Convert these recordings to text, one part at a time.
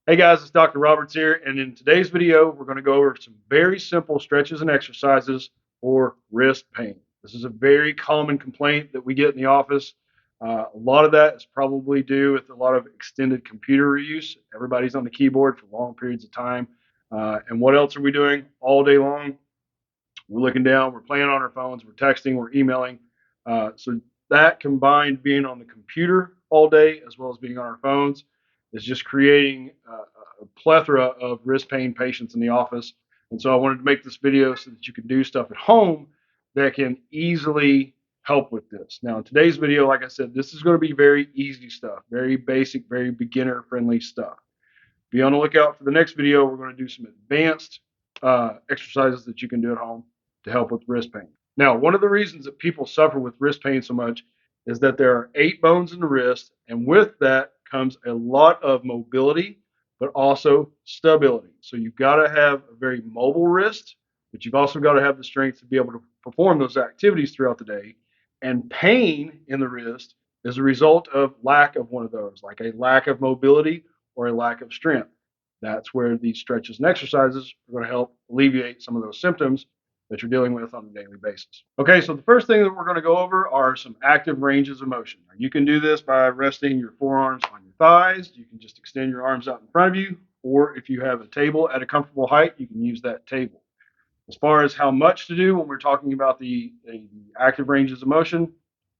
Hey guys, it's Dr. Roberts here, and in today's video, we're going to go over some very simple stretches and exercises for wrist pain. This is a very common complaint that we get in the office. A lot of that is probably due with a lot of extended computer use. Everybody's on the keyboard for long periods of time. And what else are we doing all day long? We're looking down, we're playing on our phones, we're texting, we're emailing. So that combined being on the computer all day as well as being on our phones is just creating a plethora of wrist pain patients in the office. And so I wanted to make this video so that you can do stuff at home that can easily help with this. Now in today's video, like I said, this is going to be very easy stuff, very basic, very beginner friendly stuff. Be on the lookout for the next video. We're going to do some advanced exercises that you can do at home to help with wrist pain. Now, one of the reasons that people suffer with wrist pain so much is that there are 8 bones in the wrist, and with that comes a lot of mobility, but also stability. So you've got to have a very mobile wrist, but you've also got to have the strength to be able to perform those activities throughout the day. And pain in the wrist is a result of lack of one of those, like a lack of mobility or a lack of strength. That's where these stretches and exercises are going to help alleviate some of those symptoms that you're dealing with on a daily basis. Okay, so the first thing that we're going to go over are some active ranges of motion. Now, you can do this by resting your forearms on your thighs. You can just extend your arms out in front of you, or if you have a table at a comfortable height, you can use that table. As far as how much to do when we're talking about the active ranges of motion,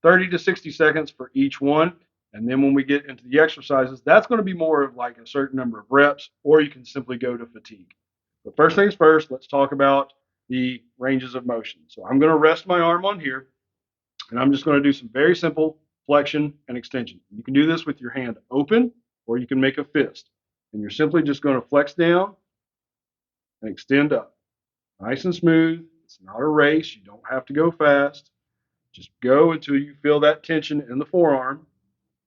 30 to 60 seconds for each one. And then when we get into the exercises, that's going to be more of like a certain number of reps, or you can simply go to fatigue. But first things first, let's talk about the ranges of motion. So I'm going to rest my arm on here, and I'm just going to do some very simple flexion and extension. You can do this with your hand open, or you can make a fist. And you're simply just going to flex down and extend up. Nice and smooth. It's not a race. You don't have to go fast. Just go until you feel that tension in the forearm.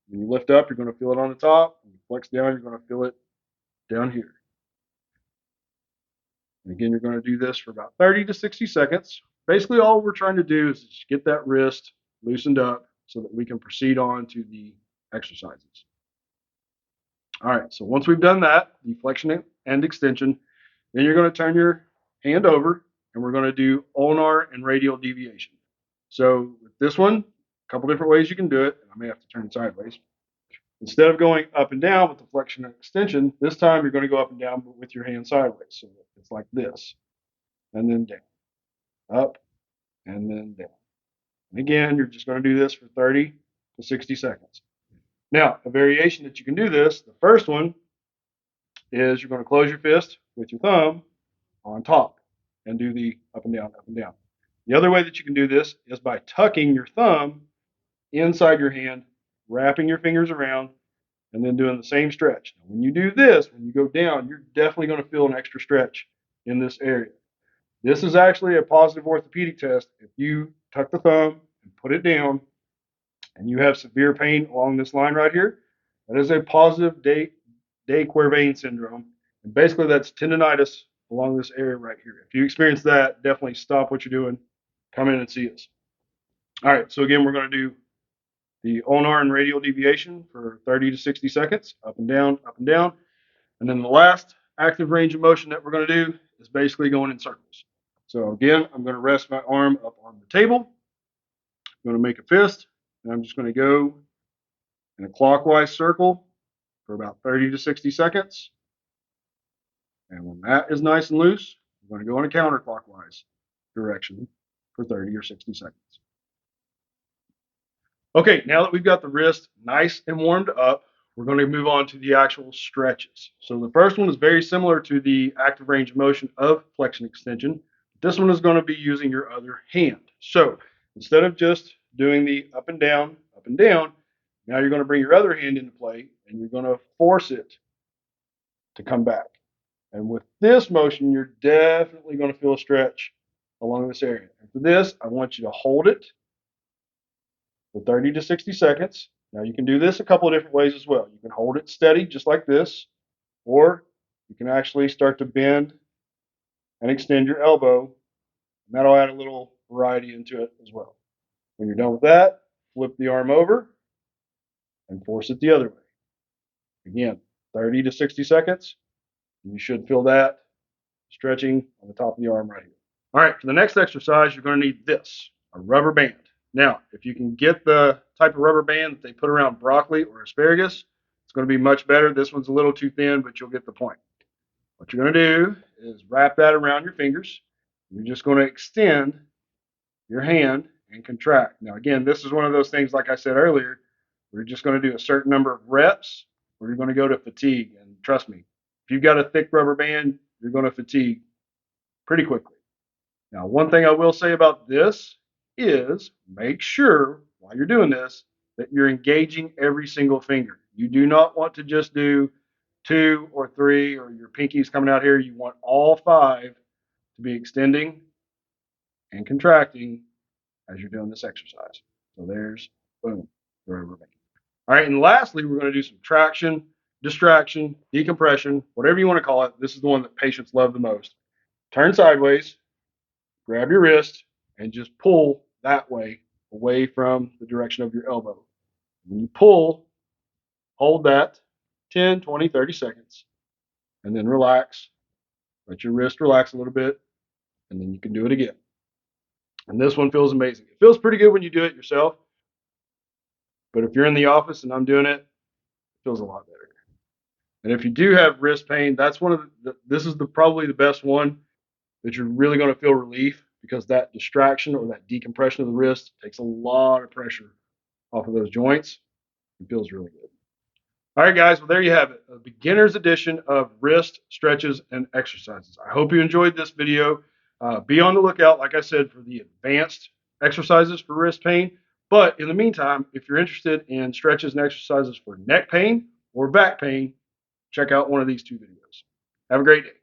When you lift up, you're going to feel it on the top. When you flex down, you're going to feel it down here. And again, you're going to do this for about 30 to 60 seconds. Basically, all we're trying to do is just get that wrist loosened up so that we can proceed on to the exercises. All right, so once we've done that, the flexion and extension, then you're going to turn your hand over, and we're going to do ulnar and radial deviation. So with this one, a couple different ways you can do it. I may have to turn it sideways. Instead of going up and down with the flexion and extension, this time you're going to go up and down but with your hand sideways. So it's like this, and then down, up, and then down. And again, you're just going to do this for 30 to 60 seconds. Now, a variation that you can do this, the first one is you're going to close your fist with your thumb on top and do the up and down, up and down. The other way that you can do this is by tucking your thumb inside your hand, wrapping your fingers around, and then doing the same stretch. Now, when you do this, when you go down, you're definitely going to feel an extra stretch in this area. This is actually a positive orthopedic test. If you tuck the thumb and put it down, and you have severe pain along this line right here, that is a positive de Quervain syndrome. And basically, that's tendonitis along this area right here. If you experience that, definitely stop what you're doing. Come in and see us. All right, so again, we're going to do the ulnar and radial deviation for 30 to 60 seconds, up and down, up and down. And then the last active range of motion that we're going to do is basically going in circles. So again, I'm going to rest my arm up on the table. I'm going to make a fist, and I'm just going to go in a clockwise circle for about 30 to 60 seconds. And when that is nice and loose, I'm going to go in a counterclockwise direction for 30 or 60 seconds. Okay, now that we've got the wrist nice and warmed up, we're going to move on to the actual stretches. So the first one is very similar to the active range of motion of flexion extension. This one is going to be using your other hand. So instead of just doing the up and down, now you're going to bring your other hand into play, and you're going to force it to come back. And with this motion, you're definitely going to feel a stretch along this area. And for this, I want you to hold it for 30 to 60 seconds. Now you can do this a couple of different ways as well. You can hold it steady just like this, or you can actually start to bend and extend your elbow, and that'll add a little variety into it as well. When you're done with that, flip the arm over and force it the other way. Again, 30 to 60 seconds. And you should feel that stretching on the top of the arm right here. All right, for the next exercise, you're going to need this, a rubber band. Now, if you can get the type of rubber band that they put around broccoli or asparagus, it's going to be much better. This one's a little too thin, but you'll get the point. What you're going to do is wrap that around your fingers. You're just going to extend your hand and contract. Now, again, this is one of those things, like I said earlier, we're just going to do a certain number of reps or you're going to go to fatigue. And trust me, if you've got a thick rubber band, you're going to fatigue pretty quickly. Now, one thing I will say about this is make sure while you're doing this that you're engaging every single finger. You do not want to just do 2 or 3 or your pinky's coming out here. You want all 5 to be extending and contracting as you're doing this exercise. So there's, boom, the rubber band. All right, and lastly, we're going to do some traction, distraction, decompression, whatever you want to call it. This is the one that patients love the most. Turn sideways, grab your wrist, and just pull that way, away from the direction of your elbow. When you pull, hold that 10, 20, 30 seconds, and then relax. Let your wrist relax a little bit, and then you can do it again. And this one feels amazing. It feels pretty good when you do it yourself, but if you're in the office and I'm doing it, it feels a lot better. And if you do have wrist pain, that's one of this is probably the best one that you're really going to feel relief, because that distraction or that decompression of the wrist takes a lot of pressure off of those joints. It feels really good. All right, guys, well, there you have it, a beginner's edition of wrist stretches and exercises. I hope you enjoyed this video. Be on the lookout, like I said, for the advanced exercises for wrist pain. But in the meantime, if you're interested in stretches and exercises for neck pain or back pain, check out one of these 2 videos. Have a great day.